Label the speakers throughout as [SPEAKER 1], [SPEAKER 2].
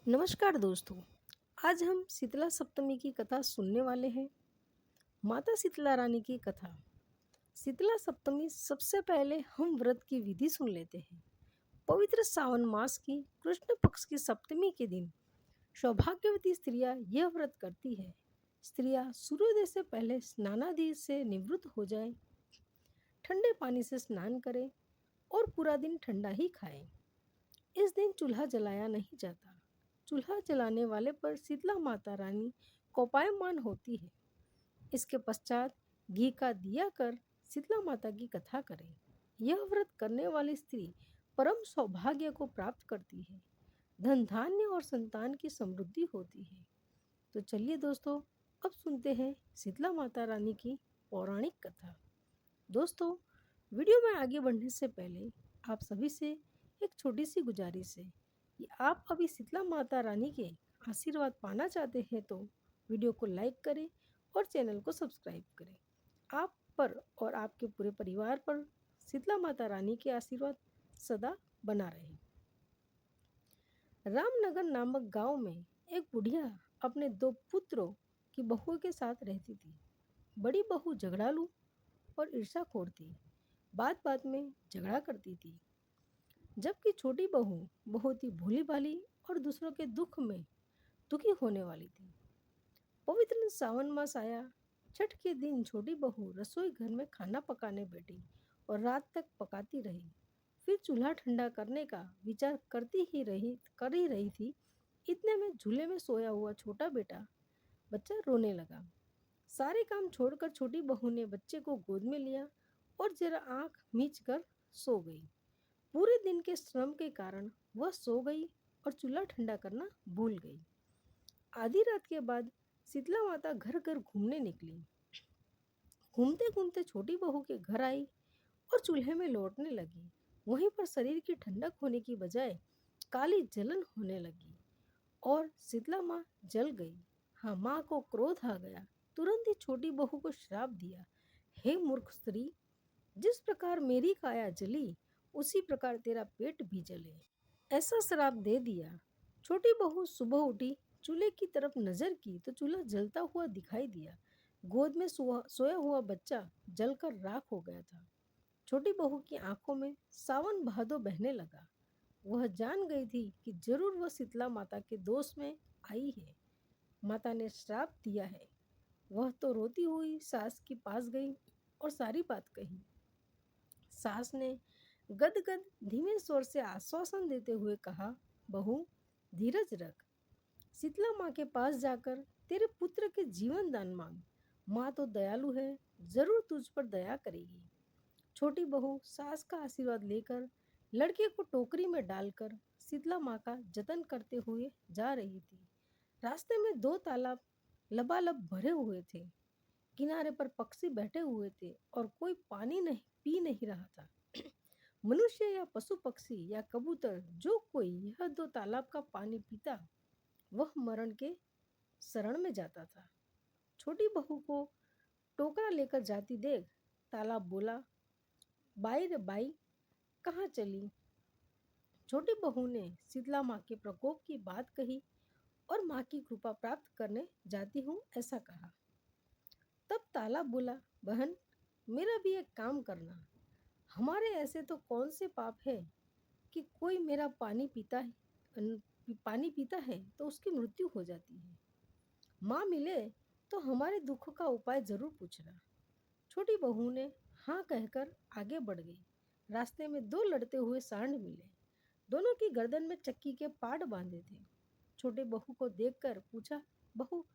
[SPEAKER 1] नमस्कार दोस्तों। आज हम शीतला सप्तमी की कथा सुनने वाले हैं। माता शीतला रानी की कथा। शीतला सप्तमी सबसे पहले हम व्रत की विधि सुन लेते हैं। पवित्र सावन मास की कृष्ण पक्ष की सप्तमी के दिन सौभाग्यवती स्त्रियां यह व्रत करती है। स्त्रियां सूर्योदय से पहले स्नानादि से निवृत्त हो जाएं, ठंडे पानी से स्नान करें और पूरा दिन ठंडा ही खाएं। इस दिन चूल्हा जलाया नहीं जाता। चूल्हा जलाने वाले पर शीतला माता रानी कोपायमान होती है। इसके पश्चात घी का दिया कर शीतला माता की कथा करें। यह व्रत करने वाली स्त्री परम सौभाग्य को प्राप्त करती है। धन धान्य और संतान की समृद्धि होती है। तो चलिए दोस्तों, अब सुनते हैं शीतला माता रानी की पौराणिक कथा। दोस्तों, वीडियो में आगे बढ़ने से पहले आप सभी से एक छोटी सी गुजारिश है कि आप अभी शीतला माता रानी के आशीर्वाद पाना चाहते हैं तो वीडियो को लाइक करें और चैनल को सब्सक्राइब करें। आप पर और आपके पूरे परिवार पर शीतला माता रानी के आशीर्वाद सदा बना रहे। रामनगर नामक गांव में एक बुढ़िया अपने दो पुत्रों की बहुओं के साथ रहती थी। बड़ी बहू झगड़ालू और ईर्ष्याखोर थी। बात बात में झगड़ा करती थी, जबकि छोटी बहू बहुत ही भोली भाली और दूसरों के दुख में दुखी होने वाली थी। पवित्र सावन मास आया। छठ के दिन छोटी बहू रसोई घर में खाना पकाने बैठी और रात तक पकाती रही। फिर चूल्हा ठंडा करने का विचार कर ही रही थी। इतने में झूले में सोया हुआ छोटा बच्चा रोने लगा। सारे काम छोड़कर छोटी बहू ने बच्चे को गोद में लिया और जरा आंख मीच कर सो गई। पूरे दिन के श्रम के कारण वह सो गई और चूल्हा ठंडा करना भूल गई। आधी रात के बाद शीतला माता घर घर घूमने निकली। घूमते घूमते छोटी बहू के घर आई और चूल्हे में लौटने लगी। वहीं पर शरीर की ठंडक होने की बजाय काली जलन होने लगी और शीतला माँ जल गई। हाँ, माँ को क्रोध आ गया। तुरंत ही छोटी बहू को श्राप दिया, हे मूर्ख स्त्री, जिस प्रकार मेरी काया जली उसी प्रकार तेरा पेट भी जले। ऐसा श्राप दे दिया। छोटी बहू सुबह उठी, चूल्हे की तरफ नजर की तो चूल्हा जलता हुआ दिखाई दिया। गोद में सोया हुआ बच्चा जलकर राख हो गया था। छोटी बहू की आंखों में सावन भादो बहने लगा। वह जान गई थी कि जरूर वह शीतला माता के दोष में आई है। माता ने श्राप दिया है। वह तो रोती हुई सास के पास गई और सारी बात कही। सास ने गदगद धीमे स्वर से आश्वासन देते हुए कहा, बहू धीरज रख। शीतला माँ के पास जाकर तेरे पुत्र के जीवन दान मांग। माँ तो दयालु है, जरूर तुझ पर दया करेगी। छोटी बहू सास का आशीर्वाद लेकर लड़के को टोकरी में डालकर शीतला माँ का जतन करते हुए जा रही थी। रास्ते में दो तालाब लबालब भरे हुए थे। किनारे पर पक्षी बैठे हुए थे और कोई पानी नहीं पी नहीं रहा था। मनुष्य या पशु पक्षी या कबूतर जो कोई यह दो तालाब का पानी पीता वह मरण के शरण में जाता था। छोटी बहू को टोकरा लेकर जाती देख तालाब बोला, बाई रे बाई, कहाँ चली? छोटी बहू ने शीतला माँ के प्रकोप की बात कही और माँ की कृपा प्राप्त करने जाती हूँ ऐसा कहा। तब तालाब बोला, बहन, मेरा भी एक काम करना। हमारे ऐसे तो कौन से पाप है कि कोई मेरा पानी पीता है तो उसकी मृत्यु हो जाती है। माँ मिले तो हमारे दुख का उपाय जरूर पूछना। छोटी बहू ने हाँ कहकर आगे बढ़ गई। रास्ते में दो लड़ते हुए सांड मिले। दोनों की गर्दन में चक्की के पाट बांधे थे। छोटे बहू को देखकर पूछा, बहू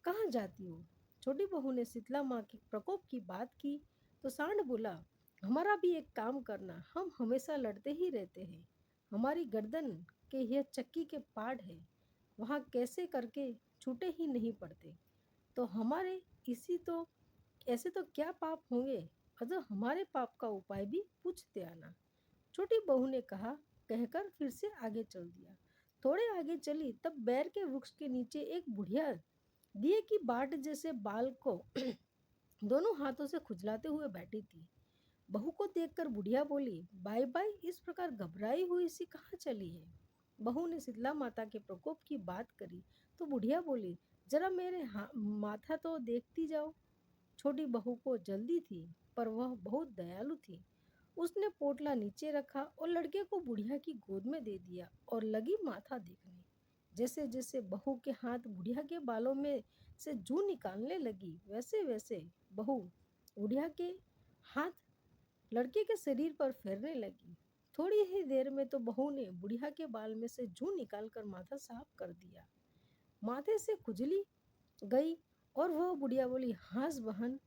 [SPEAKER 1] कहाँ जाती हो? छोटी बहू ने शीतला माँ के प्रकोप की बात की तो सांड बोला, हमारा भी एक काम करना, हम हमेशा लड़ते ही रहते हैं। हमारी गर्दन के यह चक्की के पाट है, वहाँ कैसे करके छूटे ही नहीं पड़ते। तो हमारे इसी तो ऐसे तो क्या पाप होंगे, अतः हमारे पाप का उपाय भी पूछते आना। छोटी बहू ने कहा कहकर फिर से आगे चल दिया। थोड़े आगे चली तब बैर के वृक्ष के नीचे एक बुढ़िया दिए की बाट जैसे बाल को दोनों हाथों से खुजलाते हुए बैठी थी। बहू को देखकर बुढ़िया बोली, बाई बाई, इस प्रकार घबराई हुई सी कहाँ चली है? बहू ने शीतला माता के प्रकोप की बात करी तो बुढ़िया बोली, जरा मेरे माथा तो देखती जाओ। छोटी बहू को जल्दी थी, पर वह बहुत दयालु थी। उसने पोटला नीचे रखा और लड़के को बुढ़िया की गोद में दे दिया और लगी माथा देखने। जैसे जैसे बहू के हाथ बुढ़िया के बालों में से जू निकालने लगी, वैसे वैसे बहू बुढ़िया के हाथ लड़के के शरीर पर फेरने लगी। थोड़ी ही देर में तो बहू ने बुढ़िया के बाल में से जू निकालकर माथा साफ कर दिया। माथे से खुजली गई और वह बुढ़िया बोली, हाँस बहन,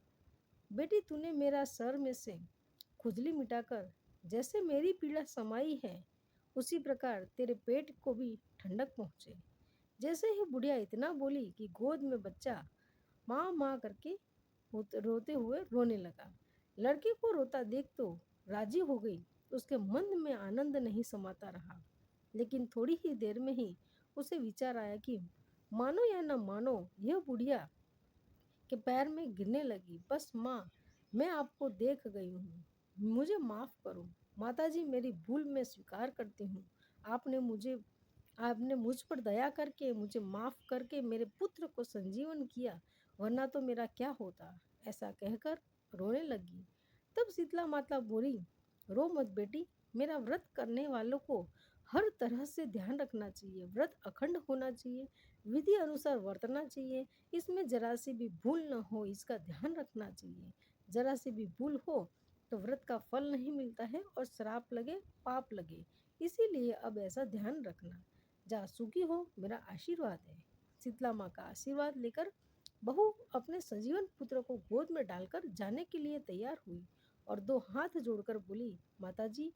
[SPEAKER 1] बेटी तूने मेरा सर में से खुजली मिटाकर जैसे मेरी पीड़ा समाई है, उसी प्रकार तेरे पेट को भी ठंडक पहुँचे। जैसे ही बुढ़िया इतना बोली कि गोद में बच्चा माँ माँ करके रोते हुए रोने लगा। लड़के को रोता देख तो राजी हो गई। उसके मन में आनंद नहीं समाता रहा, लेकिन थोड़ी ही देर में ही उसे विचार आया कि मानो या न मानो, यह बुढ़िया के पैर में गिरने लगी। बस माँ, मैं आपको देख गई हूँ, मुझे माफ़ करो। माताजी, मेरी भूल मैं स्वीकार करती हूँ। आपने मुझे आपने मुझ पर दया करके मुझे माफ़ करके मेरे पुत्र को संजीवन किया, वरना तो मेरा क्या होता। ऐसा कहकर रोने लगी। तब शीतला माता बोली, रो मत बेटी, मेरा व्रत करने वालों को हर तरह से ध्यान रखना चाहिए। व्रत अखंड होना चाहिए, विधि अनुसार वर्तना चाहिए, इसमें जरा सी भी भूल न हो, इसका ध्यान रखना चाहिए। जरा सी भी भूल हो तो व्रत का फल नहीं मिलता है और श्राप लगे, पाप लगे। इसीलिए अब ऐसा ध्यान रखना। जा सुखी हो, मेरा आशीर्वाद है। शीतला माँ का आशीर्वाद लेकर बहू अपने सजीवन पुत्र को गोद में डालकर जाने के लिए तैयार हुई और दो हाथ जोड़कर बोली, माताजी,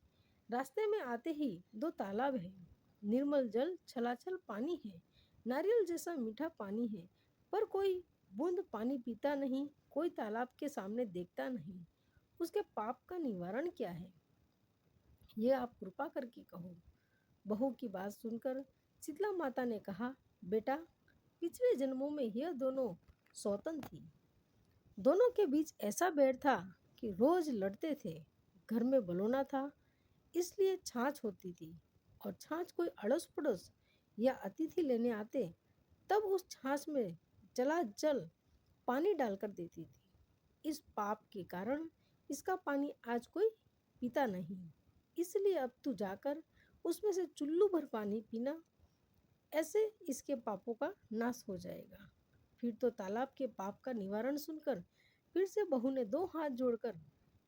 [SPEAKER 1] रास्ते में आते ही दो तालाब है, निर्मल जल छलाछल पानी है, नारियल जैसा मीठा पानी है, पर कोई बूंद पानी पीता नहीं, कोई तालाब के सामने देखता नहीं। उसके पाप का निवारण क्या है, ये आप कृपा करके कहो। बहू की बात सुनकर शीतला माता ने कहा, बेटा, पिछले जन्मों में यह दोनों सौतन थी। दोनों के बीच ऐसा बैर था कि रोज लड़ते थे। घर में बलौना था, इसलिए छाछ होती थी, और छाछ कोई अड़ोस पड़ोस या अतिथि लेने आते तब उस छाछ में चला जल पानी डालकर देती थी। इस पाप के कारण इसका पानी आज कोई पीता नहीं, इसलिए अब तू जाकर उसमें से चुल्लू भर पानी पीना, ऐसे इसके पापों का नाश हो जाएगा। फिर तो तालाब के पाप का निवारण सुनकर फिर से बहू ने दो हाथ जोड़कर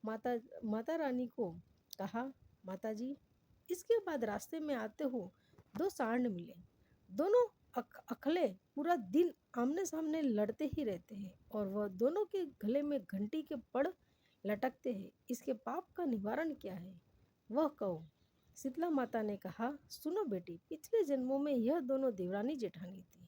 [SPEAKER 1] माता माता रानी को कहा, माताजी, इसके बाद रास्ते में आते हो दो सांड मिले। दोनों अखले पूरा दिन आमने सामने लड़ते ही रहते हैं और वह दोनों के गले में घंटी के पड़ लटकते हैं। इसके पाप का निवारण क्या है, वह कहो। शीतला माता ने कहा, सुनो बेटी, पिछले जन्मों में यह दोनों देवरानी जेठानी थी।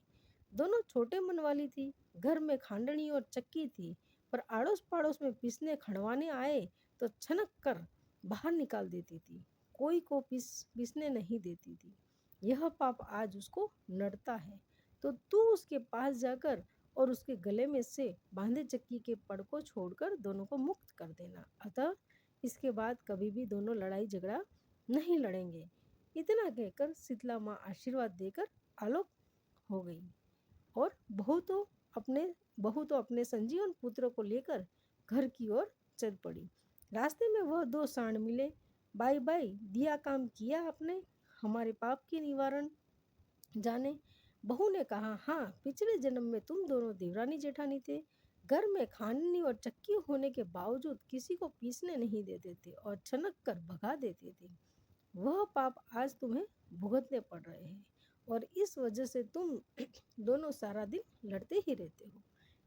[SPEAKER 1] दोनों छोटे मन वाली थी। घर में खांडनी और चक्की थी, पर आड़ोस पड़ोस में पीसने खड़वाने आए तो छनक कर बाहर निकाल देती थी। कोई को पीसने नहीं देती थी। यह पाप आज उसको नड़ता है, तो तू उसके पास जाकर और उसके गले में से बांधे चक्की के पड़ को छोड़कर दोनों को मुक्त कर देना। अतः इसके बाद कभी भी दोनों लड़ाई झगड़ा नहीं लड़ेंगे। इतना कहकर शीतला माँ आशीर्वाद देकर आलोक हो गई और बहू तो अपने संजीवन पुत्र को लेकर घर की ओर चल पड़ी। रास्ते में वह दो सांड मिले। बाई बाई, दिया काम किया आपने, हमारे पाप के निवारण जाने। बहू ने कहा, हाँ, पिछले जन्म में तुम दोनों देवरानी जेठानी थे। घर में खाननी और चक्की होने के बावजूद किसी को पीसने नहीं देते थे और छनक कर भगा देते थे। वह पाप आज तुम्हें भुगतने पड़ रहे हैं और इस वजह से तुम दोनों सारा दिन लड़ते ही रहते हो।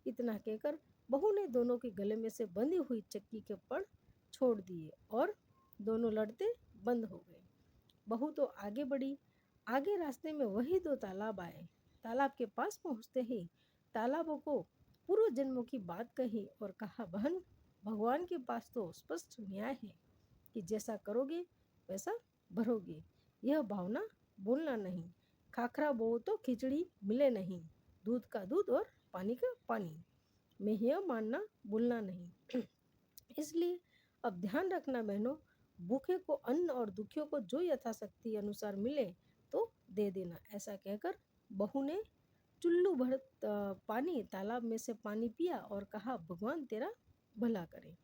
[SPEAKER 1] इतना कहकर बहू ने दोनों के गले में से बंधी हुई चक्की के पड़ छोड़ दिए और दोनों लड़ते बंद हो गए। बहू तो आगे बढ़ी। आगे रास्ते में वही दो तालाब आए। तालाब के पास पहुंचते ही तालाबों को पूर्व जन्मों की बात कही और कहा, बहन, भगवान के पास तो स्पष्ट न्याय है कि जैसा करोगे वैसा भरोगे। यह भावना बोलना नहीं। खाखरा बो तो खिचड़ी मिले नहीं, दूध का दूध और पानी का पानी में यह मानना बोलना नहीं। इसलिए अब ध्यान रखना बहनों, भूखे को अन्न और दुखियों को जो यथाशक्ति अनुसार मिले तो दे देना। ऐसा कहकर बहू ने चुल्लू भर पानी तालाब में से पानी पिया और कहा, भगवान तेरा भला करे।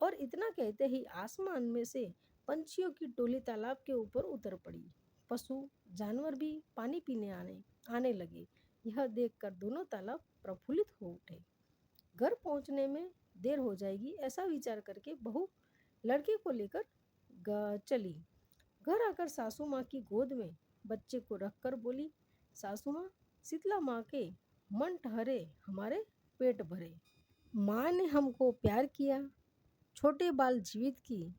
[SPEAKER 1] और इतना कहते ही आसमान में से पंछियों की टोली तालाब के ऊपर उतर पड़ी। पशु जानवर भी पानी पीने आने लगे। यह देखकर दोनों तालाब प्रफुल्लित हो उठे। घर पहुंचने में देर हो जाएगी ऐसा विचार करके बहू लड़के को लेकर चली। घर आकर सासू माँ की गोद में बच्चे को रखकर बोली, सासू माँ, शीतला माँ के मन ठहरे, हमारे पेट भरे। माँ ने हमको प्यार किया, छोटे बाल जीवित की,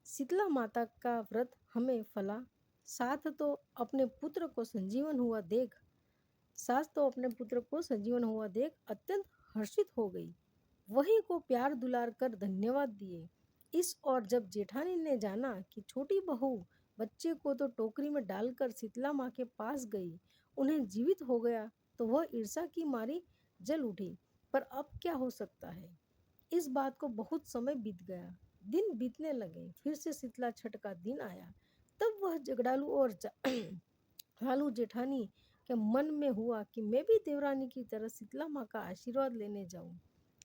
[SPEAKER 1] शीतला माता का व्रत हमें फला। साथ तो अपने पुत्र को संजीवन हुआ देख सास तो अपने पुत्र को संजीवन हुआ देख अत्यंत हर्षित हो गई। वही को प्यार दुलार कर धन्यवाद दिए। इस और जब जेठानी ने जाना कि छोटी बहू बच्चे को तो टोकरी में डालकर शीतला माँ के पास गई, उन्हें जीवित हो गया, तो वह ईर्ष्या की मारी जल उठी। पर अब क्या हो सकता है। इस बात को बहुत समय बीत गया। दिन बीतने लगे। फिर से शीतला छठ का दिन आया। तब वह झगड़ालू और हालू जेठानी के मन में हुआ कि मैं भी देवरानी की तरह शीतला माँ का आशीर्वाद लेने जाऊं।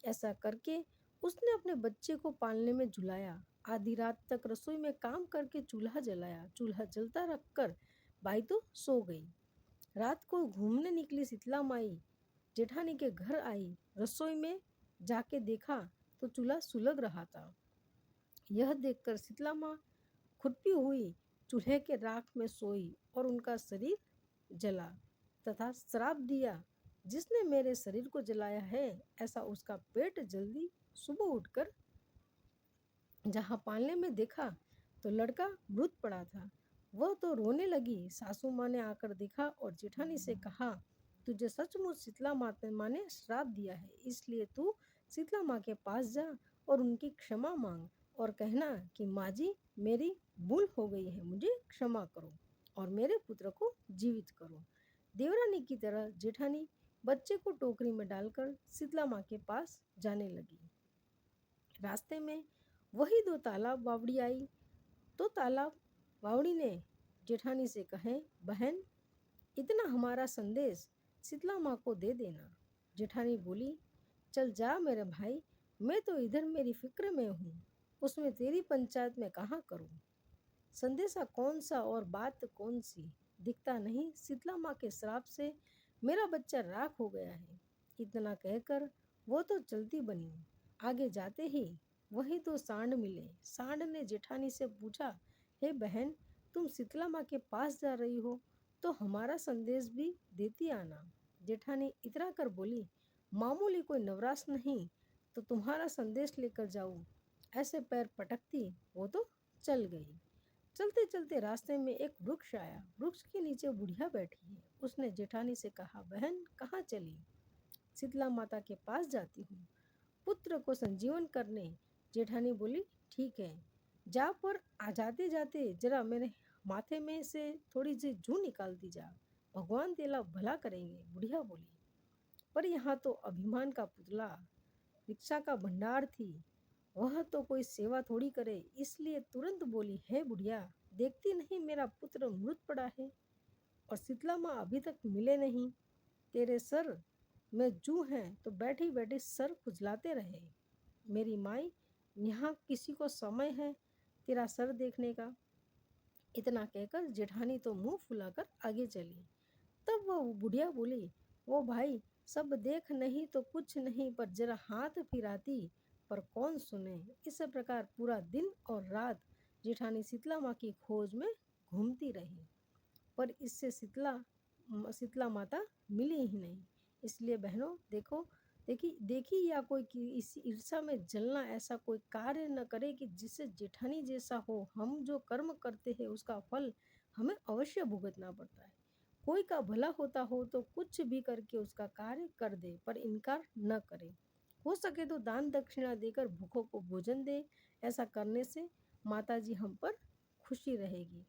[SPEAKER 1] ऐसा करके उसने अपने बच्चे को पालने में झुलाया। आधी रात तक रसोई में काम करके चूल्हा जलाया। चूल्हा जलता रखकर बाई तो सो गई। रात को घूमने निकली शीतला माई जेठानी के घर आई। रसोई में जाके देखा तो चूल्हा सुलग रहा था। यह देखकर शीतला माँ खुरपी हुई चूल्हे के राख में सोई और उनका शरीर जला तथा श्राप दिया, जिसने मेरे शरीर को जलाया है, ऐसा उसका पेट जल्दी। सुबह उठकर जहाँ पालने में देखा तो लड़का मृत पड़ा था। वह तो रोने लगी। सासू माँ ने आकर देखा और जेठानी से कहा, तुझे सचमुच शीतला माँ ने श्राप दिया है, इसलिए तू शीतला माँ के पास जा और उनकी क्षमा मांग और कहना कि माँ जी, मेरी भूल हो गई है, मुझे क्षमा करो और मेरे पुत्र को जीवित करो। देवरानी की तरह जेठानी बच्चे को टोकरी में डालकर शीतला माँ के पास जाने लगी। रास्ते में वही दो तालाब बावड़ी आई तो तालाब बावड़ी ने जेठानी से कहे, बहन, इतना हमारा संदेश शीतला माँ को दे देना। जेठानी बोली, चल जा मेरे भाई, मैं तो इधर मेरी फिक्र में हूँ, उसमें तेरी पंचायत में कहाँ करूँ। संदेशा कौन सा और बात कौन सी, दिखता नहीं शीतला माँ के श्राप से मेरा बच्चा राख हो गया है। इतना कहकर वो तो चलती बनी। आगे जाते ही वही तो सांड मिले। सांड ने जेठानी से पूछा, हे बहन, तुम शीतला माँ के पास जा रही हो तो हमारा संदेश भी देती आना। जेठानी इतरा कर बोली, मामूली कोई नवराश नहीं तो तुम्हारा संदेश लेकर जाऊँ। ऐसे पैर पटकती वो तो चल गई। चलते चलते रास्ते में एक वृक्ष आया। वृक्ष के नीचे बुढ़िया बैठी है। उसने जेठानी से कहा, बहन, कहाँ चली। शीतला माता के पास जाती हूँ, पुत्र को संजीवन करने। जेठानी बोली, ठीक है, जा, पर आ जाते जाते जरा मेरे माथे में से थोड़ी सी जू निकाल दी जा, भगवान तेरा भला करेंगे। बुढ़िया बोली, पर यहाँ तो अभिमान का पुतला रिक्शा का भंडार थी, वह तो कोई सेवा थोड़ी करे, इसलिए तुरंत बोली, है बुढ़िया, देखती नहीं मेरा पुत्र मृत पड़ा है और शीतला माँ अभी तक मिले नहीं। तेरे सर में जू हैं तो बैठी बैठी सर खुजलाते रहे। मेरी माई, यहाँ किसी को समय है तेरा सर देखने का। इतना कहकर जेठानी तो मुंह फुलाकर आगे चली। तब वह बुढ़िया बोली, वो भाई, सब देख नहीं तो कुछ नहीं, पर जरा हाथ फिराती पर कौन सुने। इस प्रकार पूरा दिन और रात जेठानी शीतला माँ की खोज में घूमती रही, पर इससे शीतला माता मिली ही नहीं। इसलिए बहनों, देखी या कोई कि इस ईर्षा में जलना ऐसा कोई कार्य न करे कि जिससे जेठानी जैसा हो। हम जो कर्म करते हैं उसका फल हमें अवश्य भुगतना पड़ता है। कोई का भला होता हो तो कुछ भी करके उसका कार्य कर दे, पर इनकार न करे। हो सके तो दान दक्षिणा देकर भूखों को भोजन दे। ऐसा करने से माता जी हम पर खुशी रहेगी।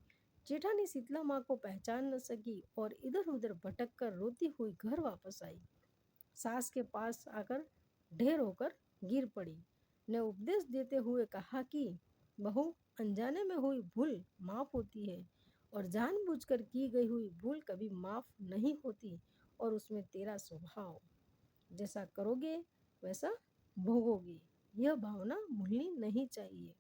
[SPEAKER 1] जेठानी शीतला माँ को पहचान न सकी और इधर उधर भटक कर रोती हुई घर वापस आई। सास के पास आकर ढेर होकर गिर पड़ी। ने उपदेश देते हुए कहा कि बहू, अनजाने में हुई भूल माफ होती है और जानबूझकर की गई हुई भूल कभी माफ नहीं होती। और उसमें तेरा स्वभाव, जैसा करोगे वैसा भोगोगे, यह भावना भूलनी नहीं चाहिए।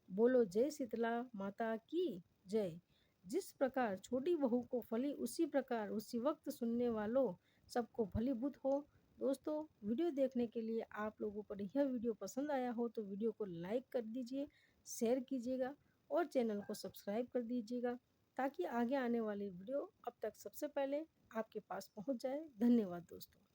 [SPEAKER 1] बोलो जय शीतला माता की जय। जिस प्रकार छोटी बहू को फली, उसी प्रकार उसी वक्त सुनने वालों सबको फलीभूत हो। दोस्तों, वीडियो देखने के लिए आप लोगों पर यह वीडियो पसंद आया हो तो वीडियो को लाइक कर दीजिए, शेयर कीजिएगा और चैनल को सब्सक्राइब कर दीजिएगा, ताकि आगे आने वाली वीडियो अब तक सबसे पहले आपके पास पहुंच जाए। धन्यवाद दोस्तों।